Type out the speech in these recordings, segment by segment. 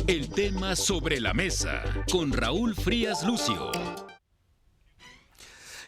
El tema sobre la mesa con Raúl Frías Lucio.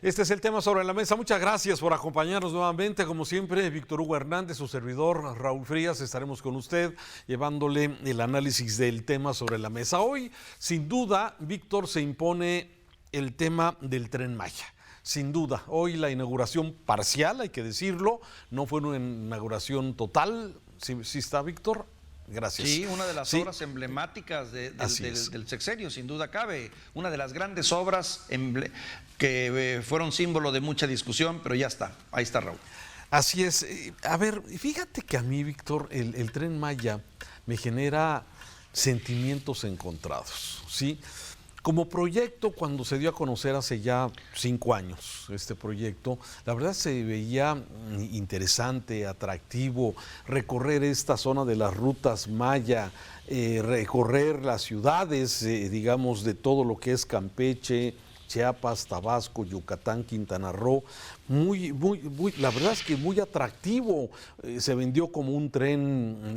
Este es el tema sobre la mesa. Muchas gracias por acompañarnos nuevamente. Como siempre, Víctor Hugo Hernández, su servidor, Raúl Frías, estaremos con usted llevándole el análisis del tema sobre la mesa. Hoy, sin duda, Víctor, se impone el tema del Tren Maya. Sin duda, hoy la inauguración parcial, hay que decirlo, no fue una inauguración total. ¿Sí está, Víctor? Gracias. Sí, una de las obras emblemáticas del sexenio, sin duda cabe. Una de las grandes obras que fueron símbolo de mucha discusión, pero ya está. Ahí está, Raúl. Así es. A ver, fíjate que a mí, Víctor, el Tren Maya me genera sentimientos encontrados, ¿sí? Como proyecto, cuando se dio a conocer hace ya 5 años este proyecto, la verdad se veía interesante, atractivo, recorrer esta zona de las rutas Maya, recorrer las ciudades, digamos, de todo lo que es Campeche, Chiapas, Tabasco, Yucatán, Quintana Roo, la verdad es que muy atractivo. Se vendió como un tren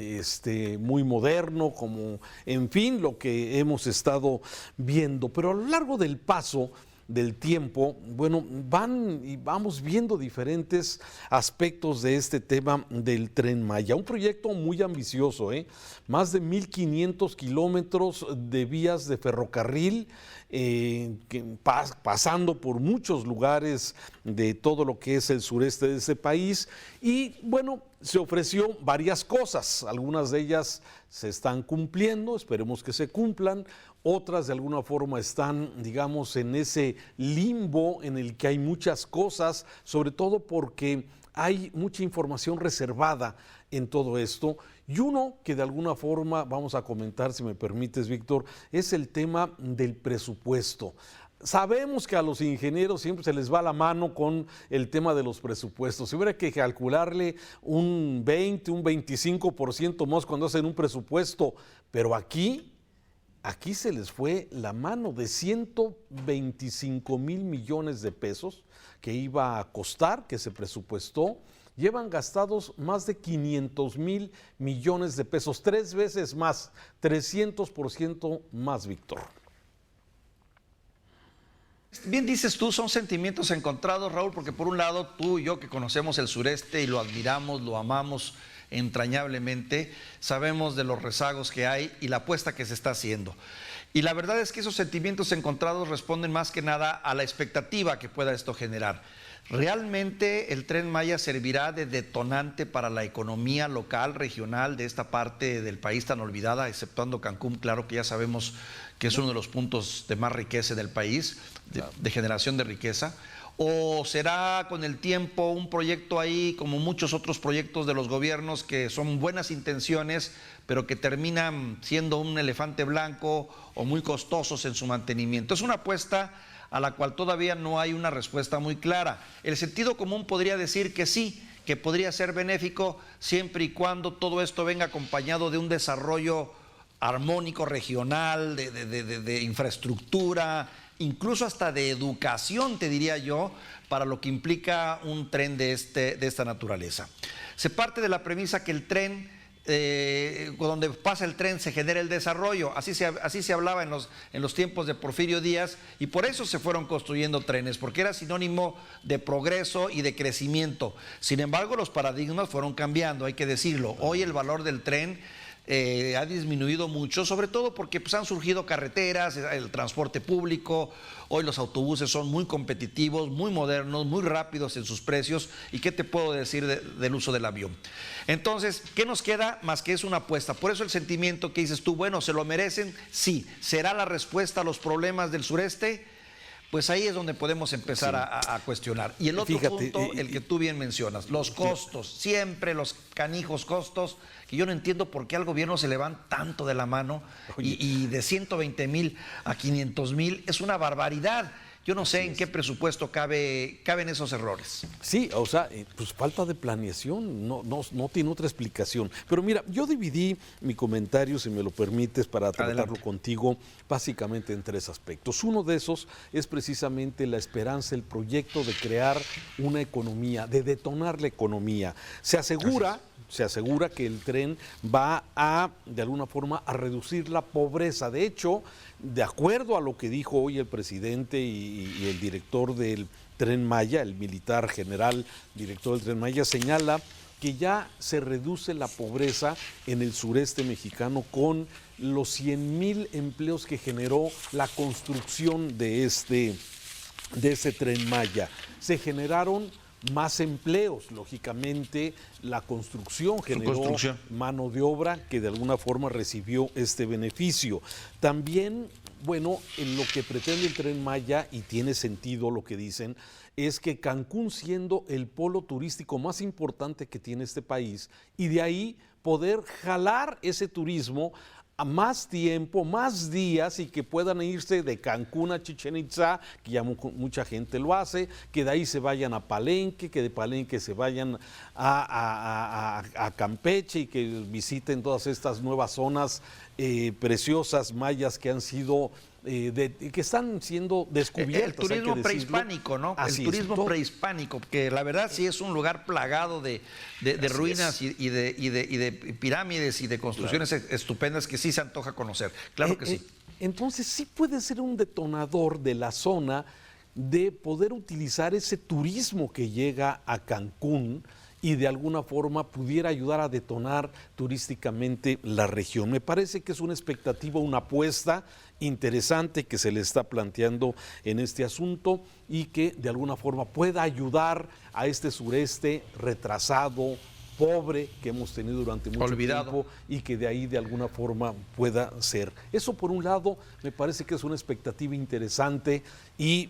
muy moderno, como, en fin, lo que hemos estado viendo. Pero a lo largo del paso del tiempo, bueno, vamos viendo diferentes aspectos de este tema del Tren Maya. Un proyecto muy ambicioso, más de 1,500 kilómetros de vías de ferrocarril, pasando por muchos lugares de todo lo que es el sureste de ese país. Y bueno, se ofreció varias cosas, algunas de ellas se están cumpliendo, esperemos que se cumplan, otras de alguna forma están, digamos, en ese limbo en el que hay muchas cosas, sobre todo porque hay mucha información reservada en todo esto. Y uno que de alguna forma vamos a comentar, si me permites, Víctor, es el tema del presupuesto. Sabemos que a los ingenieros siempre se les va la mano con el tema de los presupuestos. Si hubiera que calcularle un 20, un 25% más cuando hacen un presupuesto, pero aquí se les fue la mano de 125,000 millones de pesos que iba a costar, que se presupuestó. Llevan gastados más de 500,000 millones de pesos, 3 veces más, 300% más, Víctor. Bien dices tú, son sentimientos encontrados, Raúl, porque por un lado tú y yo que conocemos el sureste y lo admiramos, lo amamos entrañablemente, sabemos de los rezagos que hay y la apuesta que se está haciendo. Y la verdad es que esos sentimientos encontrados responden más que nada a la expectativa que pueda esto generar. ¿Realmente el Tren Maya servirá de detonante para la economía local, regional de esta parte del país tan olvidada, exceptuando Cancún, claro que ya sabemos que es uno de los puntos de más riqueza del país, de generación de riqueza? ¿O será con el tiempo un proyecto ahí, como muchos otros proyectos de los gobiernos, que son buenas intenciones, pero que terminan siendo un elefante blanco o muy costosos en su mantenimiento? Es una apuesta a la cual todavía no hay una respuesta muy clara. El sentido común podría decir que sí, que podría ser benéfico siempre y cuando todo esto venga acompañado de un desarrollo armónico regional, de infraestructura, incluso hasta de educación, te diría yo, para lo que implica un tren de esta naturaleza. Se parte de la premisa que el tren, donde pasa el tren se genera el desarrollo. Así se hablaba en los tiempos de Porfirio Díaz, y por eso se fueron construyendo trenes, porque era sinónimo de progreso y de crecimiento. Sin embargo, los paradigmas fueron cambiando, hay que decirlo. Hoy el valor del tren ha disminuido mucho, sobre todo porque han surgido carreteras, el transporte público. Hoy los autobuses son muy competitivos, muy modernos, muy rápidos en sus precios. ¿Y qué te puedo decir del uso del avión? Entonces, ¿qué nos queda más que es una apuesta? Por eso el sentimiento que dices tú, bueno, ¿se lo merecen? Sí. ¿Será la respuesta a los problemas del sureste? Pues ahí es donde podemos empezar a cuestionar. Y el otro punto, el que tú bien mencionas, los costos, siempre los canijos costos, que yo no entiendo por qué al gobierno se le van tanto de la mano, y de 120,000 a 500,000 es una barbaridad. Yo no sé en qué presupuesto caben esos errores. Sí, o sea, pues falta de planeación, no tiene otra explicación. Pero mira, yo dividí mi comentario, si me lo permites, para tratarlo Adelante. contigo, básicamente en 3 aspectos. Uno de esos es precisamente la esperanza, el proyecto de crear una economía, de detonar la economía. Se asegura que el tren va a, de alguna forma, a reducir la pobreza. De hecho, de acuerdo a lo que dijo hoy el presidente y el director del Tren Maya, el militar general director del Tren Maya, señala que ya se reduce la pobreza en el sureste mexicano con los 100,000 empleos que generó la construcción de ese Tren Maya. Se generaron más empleos, lógicamente la construcción generó mano de obra que de alguna forma recibió este beneficio. También, bueno, en lo que pretende el Tren Maya, y tiene sentido lo que dicen, es que Cancún, siendo el polo turístico más importante que tiene este país, y de ahí poder jalar ese turismo a más tiempo, más días, y que puedan irse de Cancún a Chichén Itzá, que ya mucha gente lo hace, que de ahí se vayan a Palenque, que de Palenque se vayan a Campeche y que visiten todas estas nuevas zonas preciosas mayas que han sido que están siendo descubiertas. El turismo prehispánico, ¿no? Así el turismo es. prehispánico, que la verdad sí es un lugar plagado de ruinas y de pirámides y de construcciones estupendas que sí se antoja conocer. Claro que sí. Entonces sí puede ser un detonador de la zona de poder utilizar ese turismo que llega a Cancún y de alguna forma pudiera ayudar a detonar turísticamente la región. Me parece que es una expectativa, una apuesta interesante que se le está planteando en este asunto y que de alguna forma pueda ayudar a este sureste retrasado, pobre, que hemos tenido durante mucho tiempo y que de ahí de alguna forma pueda ser. Eso por un lado me parece que es una expectativa interesante y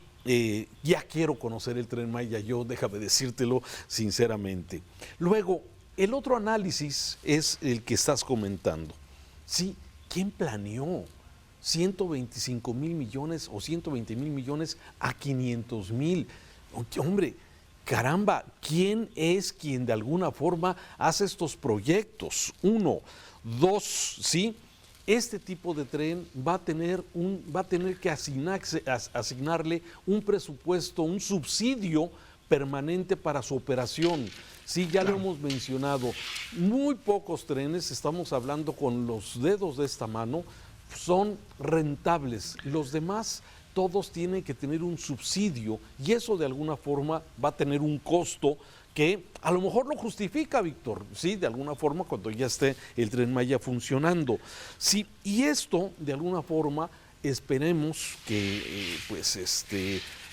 ya quiero conocer el Tren Maya, yo déjame decírtelo sinceramente. Luego, el otro análisis es el que estás comentando. Sí, ¿quién planeó 125,000 millones o 120,000 millones a 500,000? Hombre, caramba, ¿quién es quien de alguna forma hace estos proyectos? 1, 2, ¿sí? Este tipo de tren va a tener que asignarle un presupuesto, un subsidio permanente para su operación. Sí, ya lo hemos mencionado, muy pocos trenes, estamos hablando con los dedos de esta mano, son rentables. Los demás, todos tienen que tener un subsidio y eso de alguna forma va a tener un costo que a lo mejor lo justifica, Víctor, sí, de alguna forma cuando ya esté el Tren Maya funcionando. Sí, y esto de alguna forma esperemos que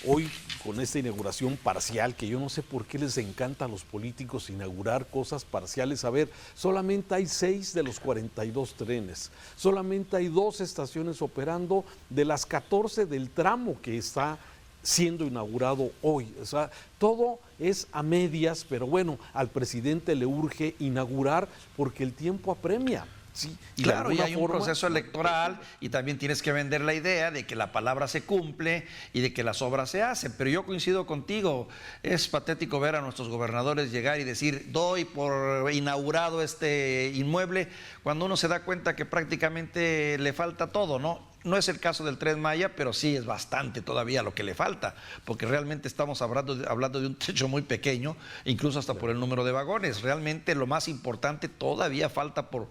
hoy con esta inauguración parcial, que yo no sé por qué les encanta a los políticos inaugurar cosas parciales. A ver, solamente hay 6 de los 42 trenes, solamente hay 2 estaciones operando de las 14 del tramo que está siendo inaugurado hoy. O sea, todo es a medias, pero bueno, al presidente le urge inaugurar porque el tiempo apremia. Sí, claro, y hay un proceso electoral y también tienes que vender la idea de que la palabra se cumple y de que las obras se hacen. Pero yo coincido contigo, es patético ver a nuestros gobernadores llegar y decir, doy por inaugurado este inmueble, cuando uno se da cuenta que prácticamente le falta todo, ¿no? No es el caso del Tren Maya, pero sí es bastante todavía lo que le falta, porque realmente estamos hablando de un trecho muy pequeño, incluso hasta por el número de vagones. Realmente lo más importante todavía falta por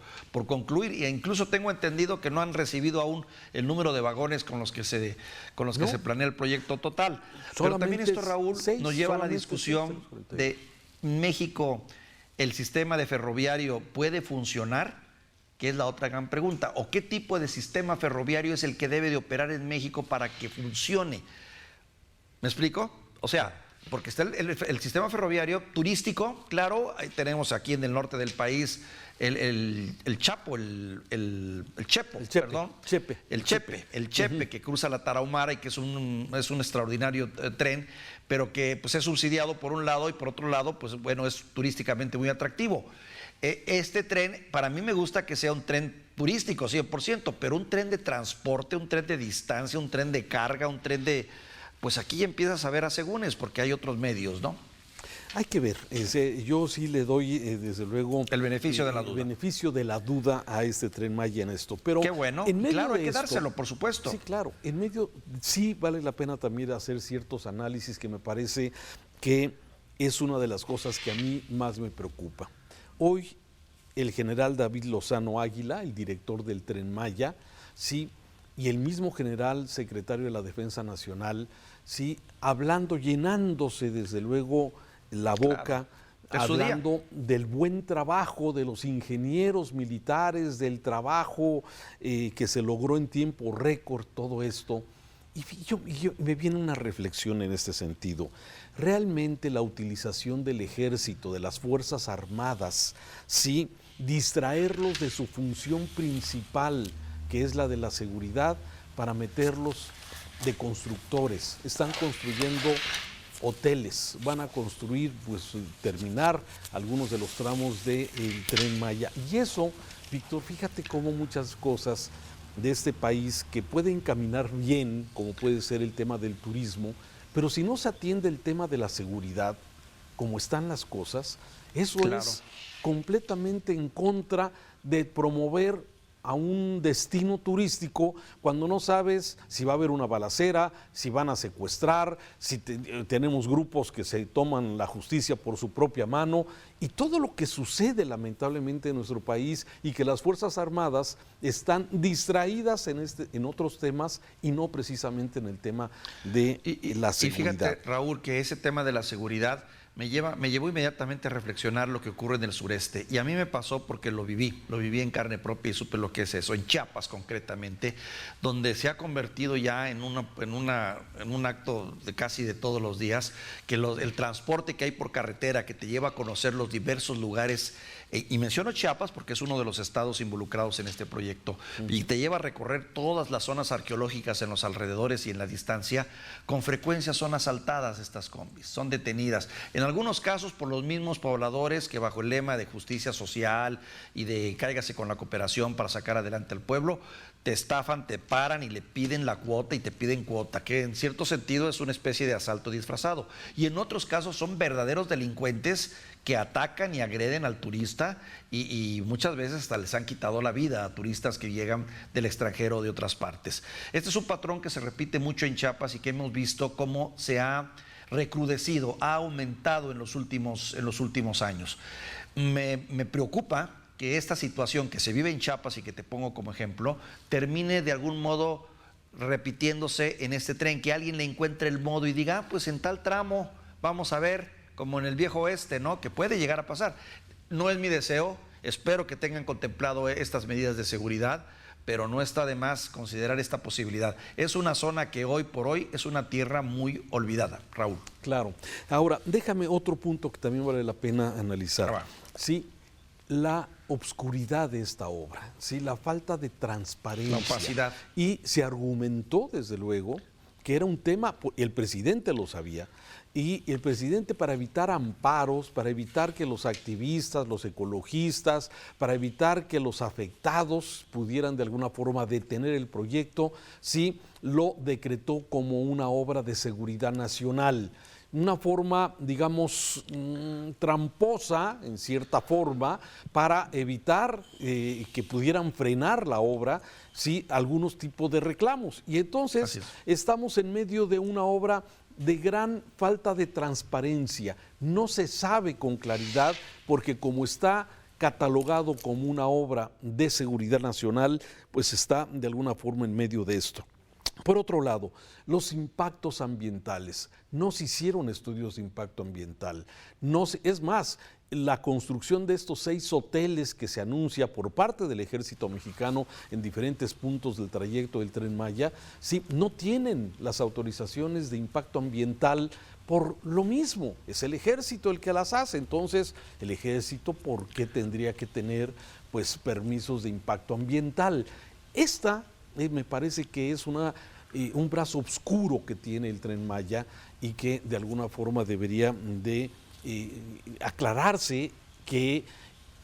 concluir, e incluso tengo entendido que no han recibido aún el número de vagones con los que se planea el proyecto total. Pero también esto, Raúl, nos lleva a la discusión de México, ¿el sistema de ferroviario puede funcionar? Que es la otra gran pregunta. ¿O qué tipo de sistema ferroviario es el que debe de operar en México para que funcione? ¿Me explico? O sea, porque está el sistema ferroviario turístico, claro, ahí tenemos aquí en el norte del país el Chepe, que cruza la Tarahumara y que es un extraordinario tren, pero que pues es subsidiado por un lado y por otro lado, pues bueno, es turísticamente muy atractivo. Este tren, para mí me gusta que sea un tren turístico, 100%, pero un tren de transporte, un tren de distancia, un tren de carga, un tren de pues aquí empiezas a ver asegúnes porque hay otros medios, ¿no? Hay que ver, yo sí le doy desde luego El beneficio de la el duda. beneficio de la duda a este Tren Maya en esto. Pero Qué bueno, en medio claro, hay de que esto, dárselo, por supuesto. Sí, claro, en medio sí vale la pena también hacer ciertos análisis que me parece que es una de las cosas que a mí más me preocupa. Hoy el general David Lozano Águila, el director del Tren Maya, sí, y el mismo general secretario de la Defensa Nacional, sí, hablando, llenándose desde luego la boca, claro, hablando del buen trabajo de los ingenieros militares, del trabajo que se logró en tiempo récord, todo esto. Y me viene una reflexión en este sentido. Realmente la utilización del ejército, de las Fuerzas Armadas, sí, distraerlos de su función principal, que es la de la seguridad, para meterlos de constructores. Están construyendo hoteles, van a construir, pues terminar algunos de los tramos del Tren Maya. Y eso, Víctor, fíjate cómo muchas cosas de este país que pueden caminar bien, como puede ser el tema del turismo, pero si no se atiende el tema de la seguridad, como están las cosas, eso Claro. es completamente en contra de promover a un destino turístico cuando no sabes si va a haber una balacera, si van a secuestrar, si tenemos grupos que se toman la justicia por su propia mano y todo lo que sucede lamentablemente en nuestro país y que las Fuerzas Armadas están distraídas en otros temas y no precisamente en el tema de la seguridad. Y fíjate, Raúl, que ese tema de la seguridad me llevó inmediatamente a reflexionar lo que ocurre en el sureste. Y a mí me pasó porque lo viví en carne propia y supe lo que es eso, en Chiapas concretamente, donde se ha convertido ya en un acto de casi de todos los días, que el transporte que hay por carretera que te lleva a conocer los diversos lugares, y menciono Chiapas porque es uno de los estados involucrados en este proyecto, y te lleva a recorrer todas las zonas arqueológicas en los alrededores y en la distancia. Con frecuencia son asaltadas estas combis, son detenidas, en algunos casos por los mismos pobladores que bajo el lema de justicia social y de cáigase con la cooperación para sacar adelante al pueblo, te estafan, te paran y le piden la cuota y te piden cuota, que en cierto sentido es una especie de asalto disfrazado. Y en otros casos son verdaderos delincuentes que atacan y agreden al turista y muchas veces hasta les han quitado la vida a turistas que llegan del extranjero o de otras partes. Este es un patrón que se repite mucho en Chiapas y que hemos visto cómo se ha recrudecido, ha aumentado en los últimos años. Me preocupa que esta situación que se vive en Chiapas y que te pongo como ejemplo, termine de algún modo repitiéndose en este tren, que alguien le encuentre el modo y diga, pues en tal tramo, vamos a ver, como en el viejo oeste, ¿no? Que puede llegar a pasar. No es mi deseo, espero que tengan contemplado estas medidas de seguridad, pero no está de más considerar esta posibilidad. Es una zona que hoy por hoy es una tierra muy olvidada, Raúl. Claro. Ahora, déjame otro punto que también vale la pena analizar. Sí, la obscuridad de esta obra, ¿sí? La falta de transparencia. La opacidad. Y se argumentó, desde luego, que era un tema, el presidente lo sabía, y el presidente, para evitar amparos, para evitar que los activistas, los ecologistas, para evitar que los afectados pudieran de alguna forma detener el proyecto, sí lo decretó como una obra de seguridad nacional. Una forma, digamos, tramposa, en cierta forma, para evitar que pudieran frenar la obra, sí, algunos tipos de reclamos. Y entonces estamos en medio de una obra de gran falta de transparencia. No se sabe con claridad porque como está catalogado como una obra de seguridad nacional, pues está de alguna forma en medio de esto. Por otro lado, los impactos ambientales. No se hicieron estudios de impacto ambiental. Es más, la construcción de estos 6 hoteles que se anuncia por parte del Ejército Mexicano en diferentes puntos del trayecto del Tren Maya, sí, no tienen las autorizaciones de impacto ambiental por lo mismo. Es el Ejército el que las hace. Entonces, el Ejército, ¿por qué tendría que tener pues permisos de impacto ambiental? Esta me parece que es un brazo oscuro que tiene el Tren Maya y que de alguna forma debería de aclararse, que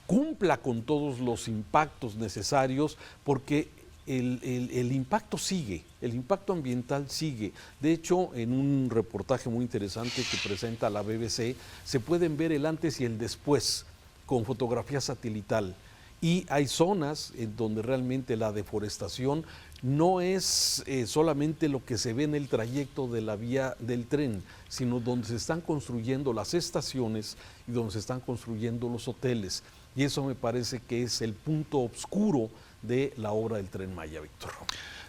cumpla con todos los impactos necesarios, porque el impacto sigue, el impacto ambiental sigue. De hecho, en un reportaje muy interesante que presenta la BBC, se pueden ver el antes y el después con fotografía satelital. Y hay zonas en donde realmente la deforestación no es solamente lo que se ve en el trayecto de la vía del tren, sino donde se están construyendo las estaciones y donde se están construyendo los hoteles. Y eso me parece que es el punto oscuro de la obra del Tren Maya, Víctor.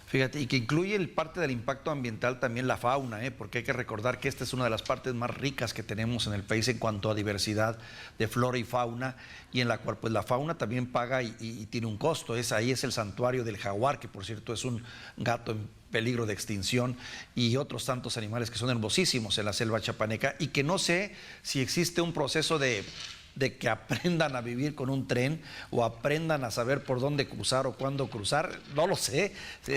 Fíjate, y que incluye el parte del impacto ambiental también la fauna, porque hay que recordar que esta es una de las partes más ricas que tenemos en el país en cuanto a diversidad de flora y fauna, y en la cual pues la fauna también paga y tiene un costo. Ahí es el santuario del jaguar, que por cierto es un gato en peligro de extinción, y otros tantos animales que son hermosísimos en la selva chapaneca, y que no sé si existe un proceso de que aprendan a vivir con un tren o aprendan a saber por dónde cruzar o cuándo cruzar, no lo sé,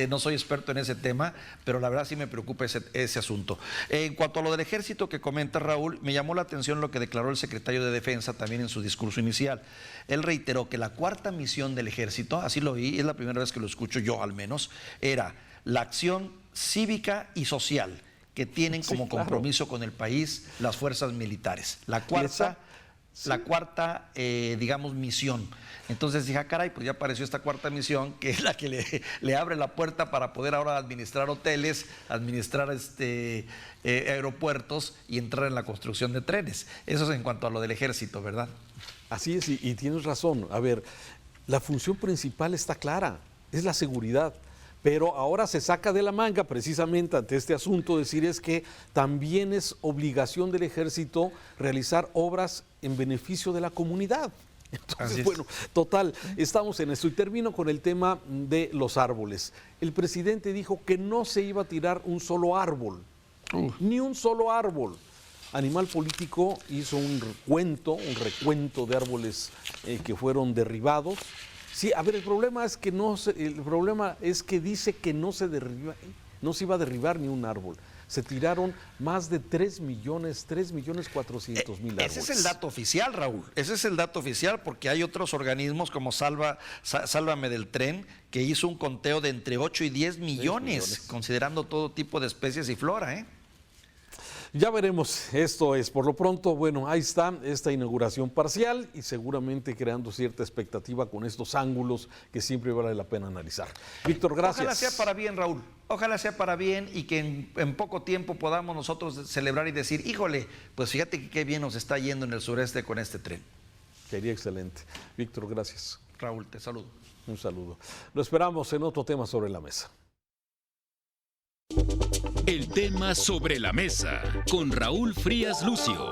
no soy experto en ese tema, pero la verdad sí me preocupa ese asunto. En cuanto a lo del ejército que comenta Raúl, me llamó la atención lo que declaró el secretario de Defensa también en su discurso inicial. Él reiteró que la cuarta misión del ejército, así lo vi, es la primera vez que lo escucho yo al menos, era la acción cívica y social que tienen como compromiso con el país las fuerzas militares. La cuarta... digamos, misión. Entonces dije, caray, pues ya apareció esta cuarta misión, que es la que le abre la puerta para poder ahora administrar hoteles, administrar aeropuertos y entrar en la construcción de trenes. Eso es en cuanto a lo del ejército, ¿verdad? Así es, y tienes razón. A ver, la función principal está clara, es la seguridad. Pero ahora se saca de la manga precisamente ante este asunto, decir es que también es obligación del ejército realizar obras en beneficio de la comunidad. Entonces, bueno, total, estamos en esto. Y termino con el tema de los árboles. El presidente dijo que no se iba a tirar un solo árbol, ni un solo árbol. Animal Político hizo un recuento de árboles que fueron derribados. Sí, a ver, el problema es que dice que no se iba a derribar ni un árbol. Se tiraron más de 3.400.000 árboles. Ese es el dato oficial, Raúl. Ese es el dato oficial, porque hay otros organismos como Sálvame del Tren, que hizo un conteo de entre 8 y 10 millones, considerando todo tipo de especies y flora, Ya veremos, esto es, por lo pronto, bueno, ahí está esta inauguración parcial y seguramente creando cierta expectativa con estos ángulos que siempre vale la pena analizar. Víctor, gracias. Ojalá sea para bien, Raúl, ojalá sea para bien y que en poco tiempo podamos nosotros celebrar y decir, híjole, pues fíjate que qué bien nos está yendo en el sureste con este tren. Sería excelente. Víctor, gracias. Raúl, te saludo. Un saludo. Lo esperamos en otro tema sobre la mesa. El tema sobre la mesa con Raúl Frías Lucio.